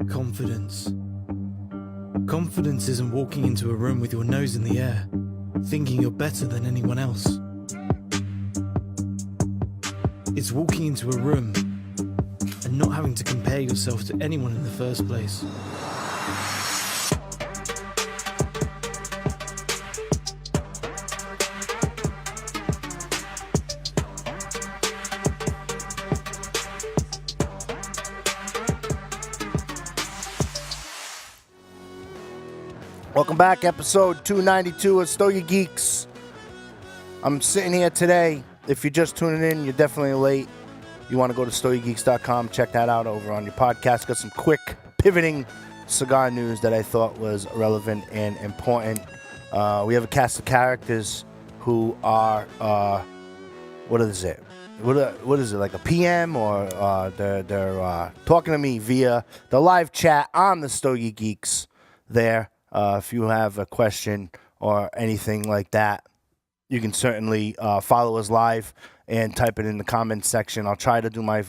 Confidence. Confidence isn't walking into a room with your nose in the air, thinking you're better than anyone else. It's walking into a room and not having to compare yourself to anyone in the first place. Welcome back, episode 292 of Stogie Geeks. I'm sitting here today. If you're just tuning in, you're definitely late. You want to go to StogieGeeks.com, check that out over on your podcast. Got some quick pivoting cigar news that I thought was relevant and important. We have a cast of characters who are, what is it? What is it, like a PM? Or they're talking to me via the live chat on the Stogie Geeks there. If you have a question or anything like that, you can certainly follow us live and type it in the comments section. I'll try to do my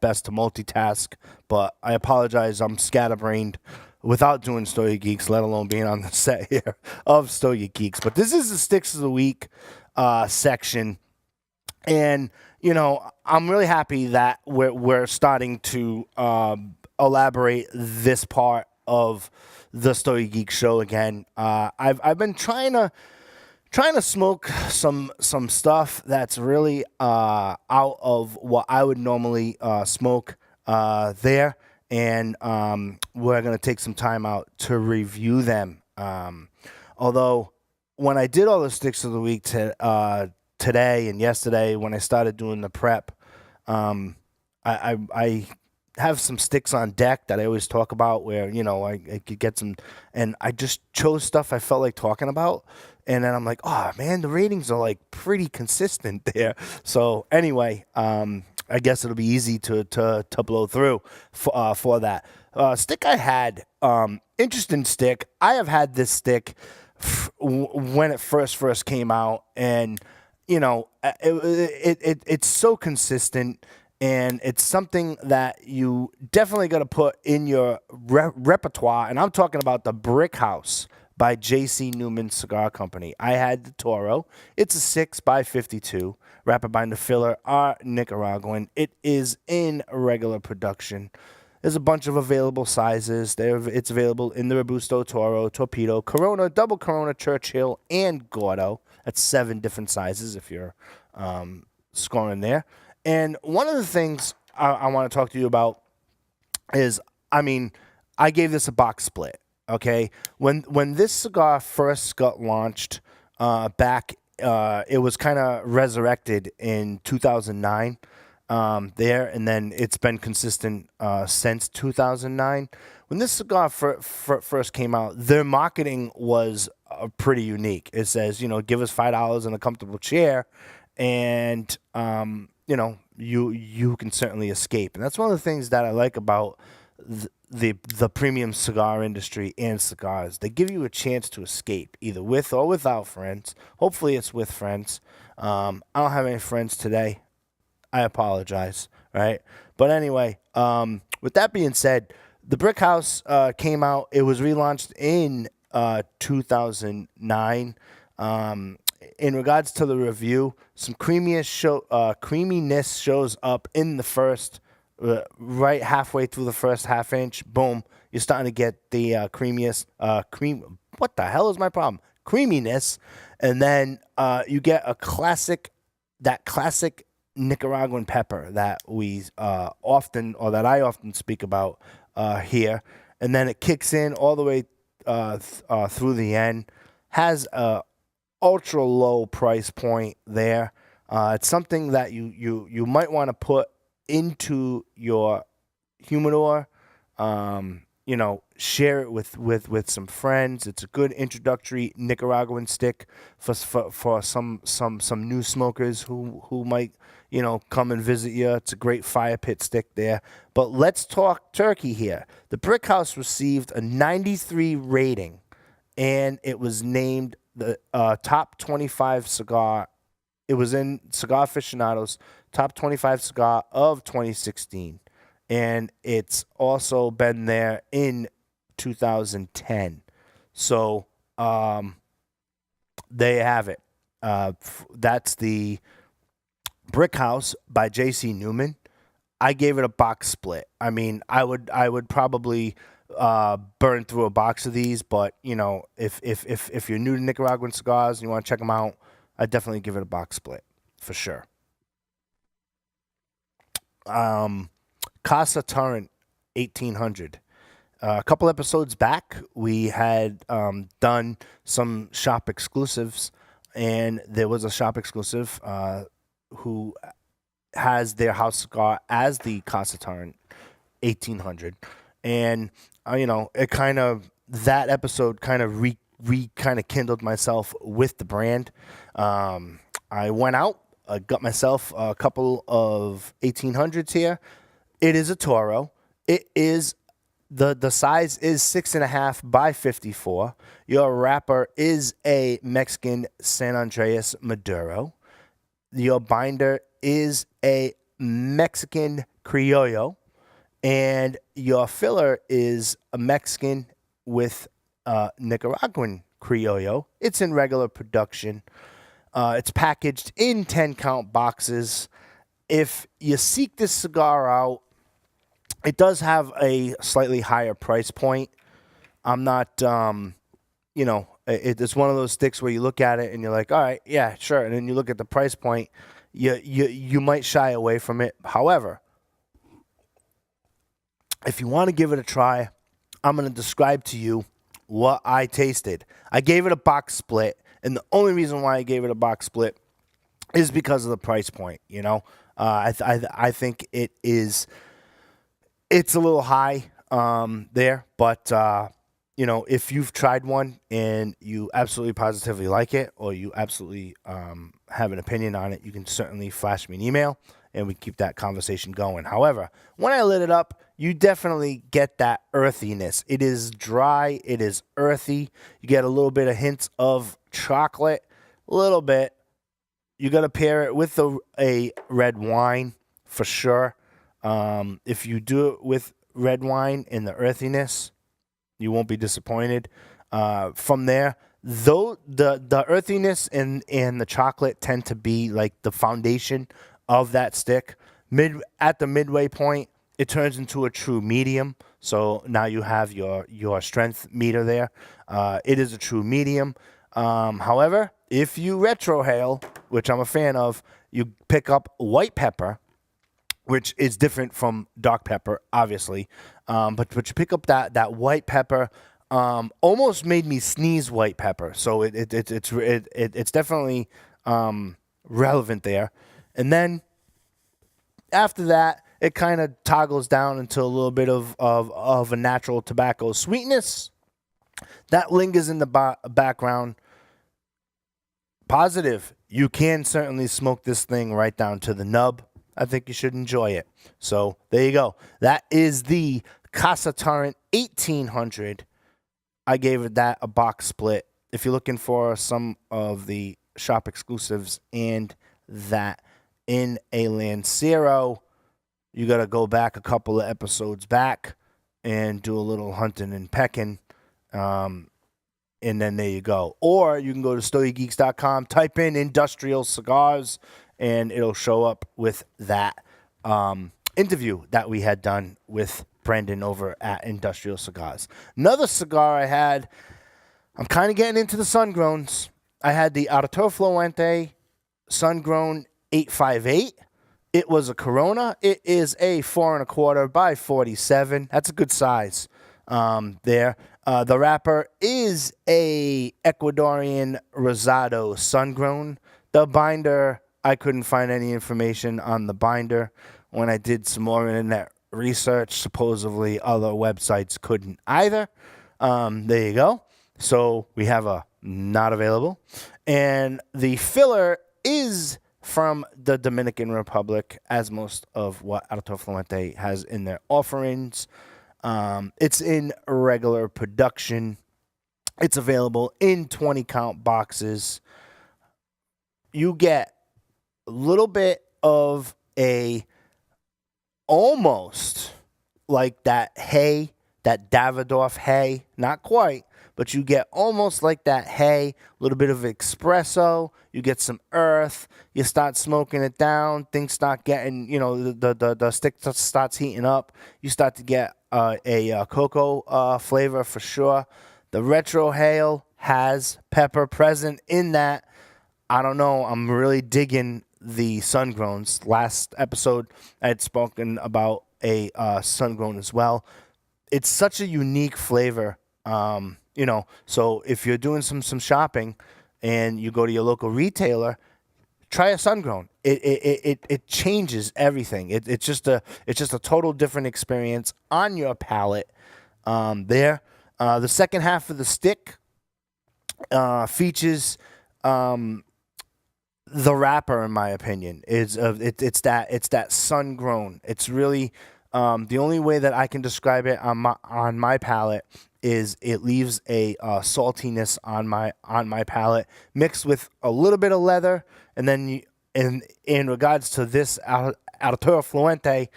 best to multitask, but I apologize. I'm scatterbrained without doing Stogie Geeks, let alone being on the set here of Stogie Geeks. But this is the Sticks of the Week section, and you know, I'm really happy that we're starting to elaborate this part of the Stogie Geek show again. I've been trying to smoke some stuff that's really out of what I would normally smoke there, and we're gonna take some time out to review them. Although when I did all the Sticks of the Week today and yesterday, when I started doing the prep, I have some sticks on deck that I always talk about where, you know, I could get some, and I just chose stuff I felt like talking about. And then I'm like, oh man, the ratings are like pretty consistent there. So anyway, I guess it'll be easy to blow through for that. Stick I had, interesting stick. I have had this stick when it first came out, and you know, it's so consistent. And it's something that you definitely got to put in your repertoire. And I'm talking about the Brick House by J.C. Newman Cigar Company. I had the Toro. It's a 6x52. Wrapper binder filler are Nicaraguan. It is in regular production. There's a bunch of available sizes. It's available in the Robusto, Toro, Torpedo, Corona, Double Corona, Churchill, and Gordo. That's 7 different sizes if you're scoring there. And one of the things I want to talk to you about is, I mean, I gave this a box split, okay? When this cigar first got launched back, it was kind of resurrected in 2009 there, and then it's been consistent since 2009. When this cigar first came out, their marketing was pretty unique. It says, you know, give us $5 and a comfortable chair, and you know, you can certainly escape. And that's one of the things that I like about the premium cigar industry and cigars. They give you a chance to escape, either with or without friends. Hopefully it's with friends. I don't have any friends today. I apologize, right? But anyway, with that being said, the Brick House came out. It was relaunched in 2009. In regards to the review, some creaminess shows up in the first, right halfway through the first half inch. Boom, you're starting to get the creaminess. What the hell is my problem? Creaminess, and then you get that classic Nicaraguan pepper that we I often speak about here, and then it kicks in all the way through the end. Has a ultra low price point there. It's something that you might want to put into your humidor. You know, share it with some friends. It's a good introductory Nicaraguan stick for some new smokers who might, you know, come and visit you. It's a great fire pit stick there. But let's talk turkey here. The Brick House received a 93 rating, and it was named the top 25 cigar. It was in Cigar Aficionado's top 25 cigar of 2016. and it's also been there in 2010. So there you have it. That's the Brick House by J.C. Newman. I gave it a box split. I mean, I would probably burn through a box of these, but you know, if you're new to Nicaraguan cigars and you want to check them out, I'd definitely give it a box split for sure. Casa Turrent 1800. A couple episodes back, we had done some shop exclusives, and there was a shop exclusive who has their house cigar as the Casa Turrent 1800, and you know, it kind of, that episode kind of kind of kindled myself with the brand. I went out, got myself a couple of 1800s here. It is a Toro. It is the size is 6.5 by 54. Your wrapper is a Mexican San Andreas Maduro. Your binder is a Mexican Criollo, and your filler is a Mexican with Nicaraguan Criollo. It's in regular production. It's packaged in 10-count boxes. If you seek this cigar out, it does have a slightly higher price point. I'm not, you know, it's one of those sticks where you look at it and you're like, all right, yeah, sure. And then you look at the price point, you might shy away from it. However, if you want to give it a try, I'm going to describe to you what I tasted. I gave it a box split, and the only reason why I gave it a box split is because of the price point. You know, I think it's a little high there, but you know, if you've tried one and you absolutely positively like it, or you absolutely have an opinion on it, you can certainly flash me an email and we keep that conversation going. However, when I lit it up, you definitely get that earthiness. It is dry. It is earthy. You get a little bit of hints of chocolate, a little bit. You got to pair it with a red wine for sure. If you do it with red wine and the earthiness, you won't be disappointed. From there, though, the earthiness and the chocolate tend to be like the foundation of that stick. At the midway point, it turns into a true medium. So now you have your strength meter there. It is a true medium. However, if you retrohale, which I'm a fan of, you pick up white pepper, which is different from dark pepper, obviously. But you pick up that white pepper, almost made me sneeze white pepper. So it's definitely relevant there. And then after that, it kind of toggles down into a little bit of a natural tobacco sweetness that lingers in the background. Positive. You can certainly smoke this thing right down to the nub. I think you should enjoy it. So there you go. That is the Casa Turrent 1800. I gave it that a box split. If you're looking for some of the shop exclusives and that in a Lancero, you got to go back a couple of episodes back and do a little hunting and pecking. And then there you go. Or you can go to StogieGeeks.com, type in industrial cigars, and it'll show up with that interview that we had done with Brendan over at Industrial Cigars. Another cigar I had, I'm kind of getting into the sun-growns. I had the Arturo Fuente sun-grown 858. It was a Corona. It is a 4 1/4 by 47. That's a good size there. The wrapper is a Ecuadorian Rosado sun-grown. The binder, I couldn't find any information on the binder. When I did some more internet research, supposedly other websites couldn't either. There you go. So we have a not available. And the filler is from the Dominican Republic, as most of what Arturo Fuente has in their offerings. It's in regular production. It's available in 20-count boxes. You get a little bit of a almost like that hay, that Davidoff hay. Not quite, but you get almost like that hay, a little bit of espresso. You get some earth. You start smoking it down. Things start getting, the stick starts heating up. You start to get a cocoa flavor for sure. The retro hail has pepper present in that. I don't know. I'm really digging the sun-growns. Last episode, I had spoken about a sun-grown as well. It's such a unique flavor, So if you're doing some shopping and you go to your local retailer, try a sun-grown. It changes everything. It's just a total different experience on your palate. The second half of the stick features the wrapper, in my opinion. It's that sun-grown. It's really the only way that I can describe it on my palate is it leaves a saltiness on my palate mixed with a little bit of leather, and then in regards to this Arturo Fuente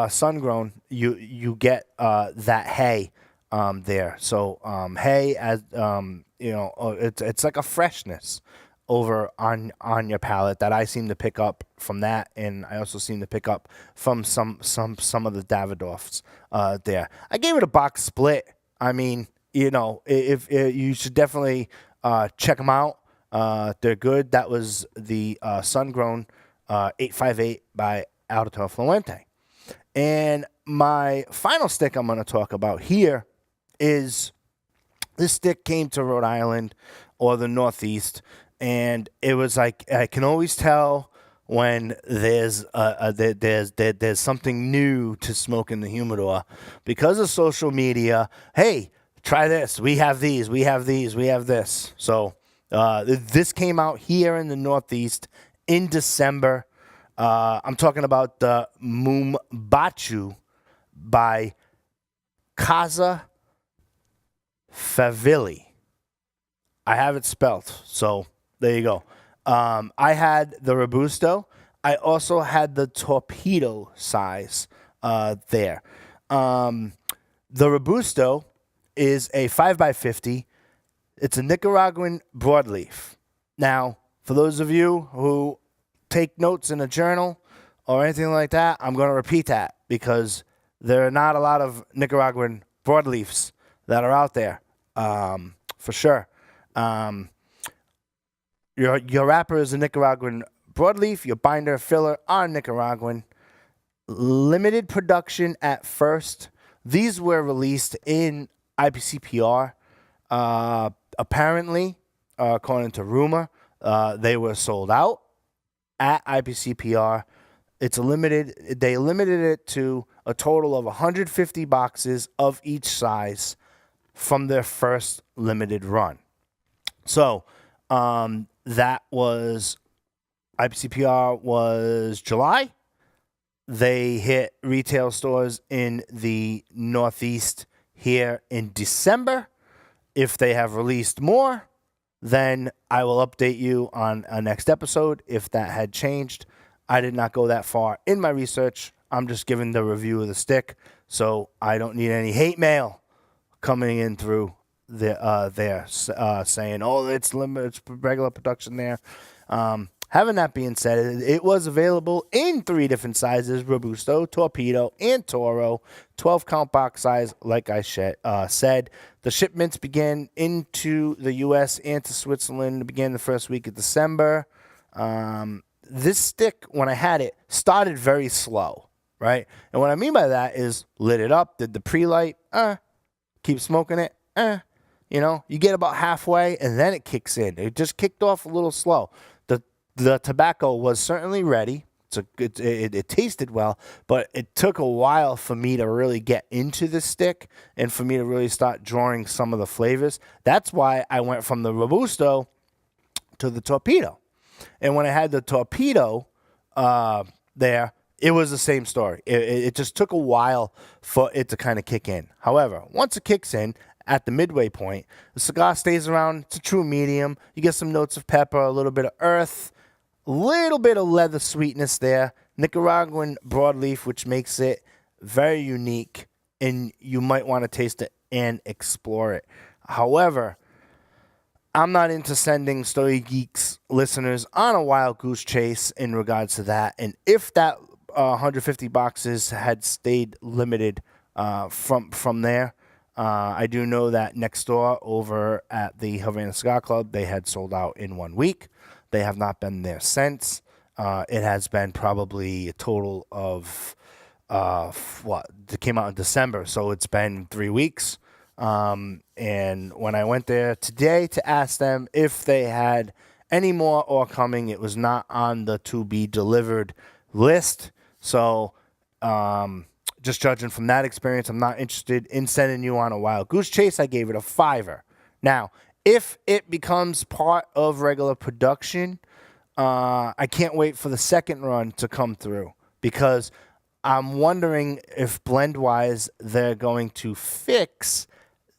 sun-grown, you get that hay there. So hay, as it's like a freshness over on your palate that I seem to pick up from that, and I also seem to pick up from some of the Davidoffs there. I gave it a box split. I mean, if you should definitely check them out. They're good. That was the sun-grown 858 by Arturo Fuente. And my final stick I'm going to talk about here is this stick came to Rhode Island or the Northeast, and it was like I can always tell when there's something new to smoke in the humidor because of social media. Hey, try this. We have these. We have these. We have this. So this came out here in the Northeast in December. I'm talking about the Mombacho by Casa Favilli. I have it spelled, so there you go. I had the Robusto. I also had the torpedo size there. The Robusto is a 5x50. It's a Nicaraguan broadleaf. Now, for those of you who take notes in a journal or anything like that, I'm going to repeat that because there are not a lot of Nicaraguan broadleafs that are out there, for sure. Your wrapper is a Nicaraguan broadleaf. Your binder, filler are Nicaraguan. Limited production at first. These were released in IPCPR. Apparently, according to rumor, they were sold out at IPCPR. They limited it to a total of 150 boxes of each size from their first limited run. So, that was, IPCPR was July. They hit retail stores in the Northeast here in December. If they have released more, then I will update you on a next episode if that had changed. I did not go that far in my research. I'm just giving the review of the stick, so I don't need any hate mail coming in through there saying, oh, it's limited, it's regular production there. Having that being said, it was available in 3 different sizes: Robusto, Torpedo, and Toro. 12-count box size, like I said. The shipments began into the U.S. and to Switzerland. It began the first week of December. This stick, when I had it, started very slow, right? And what I mean by that is lit it up, did the pre-light, keep smoking it, you get about halfway, and then it kicks in. It just kicked off a little slow. The tobacco was certainly ready. It tasted well, but it took a while for me to really get into the stick and for me to really start drawing some of the flavors. That's why I went from the Robusto to the Torpedo. And when I had the Torpedo there, it was the same story. It just took a while for it to kind of kick in. However, once it kicks in, at the midway point, the cigar stays around. It's a true medium. You get some notes of pepper, a little bit of earth, a little bit of leather sweetness there. Nicaraguan broadleaf, which makes it very unique, and you might want to taste it and explore it. However, I'm not into sending Stogie Geeks listeners on a wild goose chase in regards to that. And if that 150 boxes had stayed limited from there, I do know that next door over at the Havana Cigar Club, they had sold out in 1 week. They have not been there since. It has been probably a total of, it came out in December, so it's been 3 weeks. And when I went there today to ask them if they had any more or coming, it was not on the to be delivered list. So, just judging from that experience, I'm not interested in sending you on a wild goose chase. I gave it a 5. Now, if it becomes part of regular production, I can't wait for the second run to come through, because I'm wondering if blend-wise they're going to fix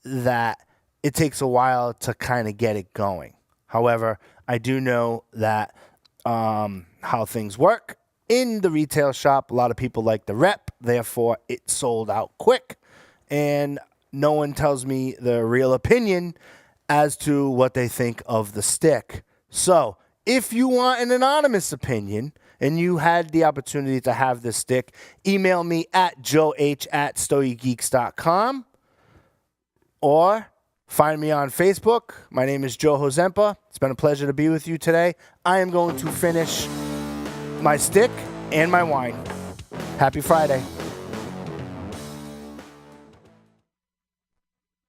that it takes a while to kind of get it going. However, I do know that how things work in the retail shop, a lot of people like the rep, therefore it sold out quick, and no one tells me the real opinion as to what they think of the stick. So if you want an anonymous opinion and you had the opportunity to have this stick, email me at joeh@stogiegeeks.com or find me on Facebook. My name is Joe Hozempa. It's been a pleasure to be with you today. I am going to finish my stick and my wine. Happy Friday.